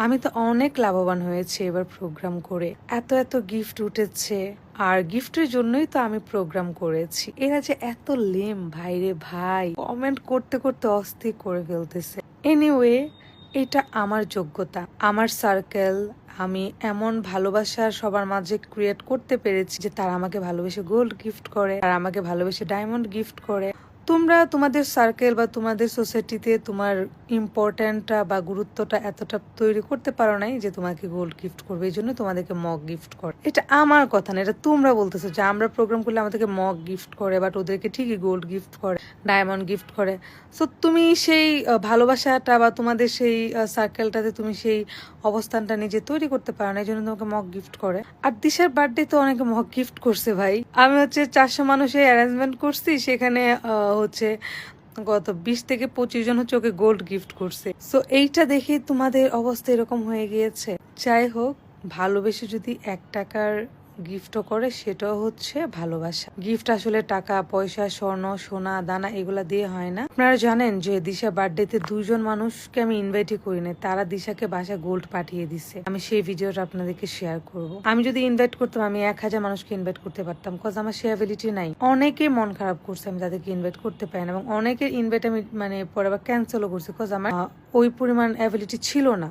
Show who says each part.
Speaker 1: আমি তো অনেক লাভবান হয়েছি এবার প্রোগ্রাম করে। এত এত গিফট উঠেছে, আর গিফটের জন্যই তো আমি প্রোগ্রাম করেছি। এরা যে এত লেম ভাইরে ভাই, কমেন্ট করতে করতে অস্থির করে ফেলতেছে। এনিওয়ে, এটা আমার যোগ্যতা, আমার সার্কেল। আমি এমন ভালোবাসা সবার মাঝে ক্রিয়েট করতে পেরেছি যে তারা আমাকে ভালোবেসে গোল্ড গিফট করে, আর আমাকে ভালোবেসে ডায়মন্ড গিফট করে। তোমরা তোমাদের সার্কেল বা তোমাদের সোসাইটিতে তোমার ইম্পর্ট্যান্টটা বা গুরুত্বটা এতটা তৈরি করতে পারো নাই যে তোমাকে গোল্ড গিফট করবে, এই জন্য তোমাদেরকে মগ গিফট করে। এটা আমার কথা না, এটা তোমরা বলতেছো যে আমরা প্রোগ্রাম করলে আমাদেরকে মগ গিফট করে, বাট ওদেরকে ঠিকই গোল্ড গিফট করে, ডায়মন্ড গিফট করে। সো তুমি সেই ভালোবাসাটা বা তোমাদের সেই সার্কেলটাতে তুমি সেই অবস্থানটা নিজে তৈরি করতে পারো না, এই জন্য তোমাকে মগ গিফট করে। আর দিশার বার্থডে তো অনেকে মগ গিফট করছে ভাই। আমি হচ্ছে 400 মানুষের অ্যারেঞ্জমেন্ট করছি, সেখানে হচ্ছে গত 20 থেকে 25 জন হচ্ছে ওকে গোল্ড গিফট করছে। সো এইটা দেখে তোমাদের অবস্থা এরকম হয়ে গিয়েছে। যাই হোক, ভালোবেসে যদি 1 টাকার গিফটও করে সেটাও হচ্ছে ভালোবাসা। গিফট আসলে টাকা পয়সা, স্বর্ণ সোনা দানা এগুলা দিয়ে হয় না। আপনারা জানেন যে দিশা বার্থডেতে 2জন মানুষকে আমি ইনভাইটই করি না, তারা দিশাকে বাসায় গোল্ড পাঠিয়ে দিছে। আমি সেই ভিডিওটা আপনাদেরকে শেয়ার করব। আমি যদি ইনভাইট করতাম আমি 1000 মানুষকে ইনভাইট করতে পারতাম, কজ আমার সেই অ্যাবিলিটি নাই। অনেকে মন খারাপ করছে আমি তাদেরকে ইনভাইট করতে পারি না, এবং অনেকের ইনভাইট আমি পরে আবার ক্যান্সেলও করছি, কজ আমার ওই পরিমাণ অ্যাবিলিটি ছিল না।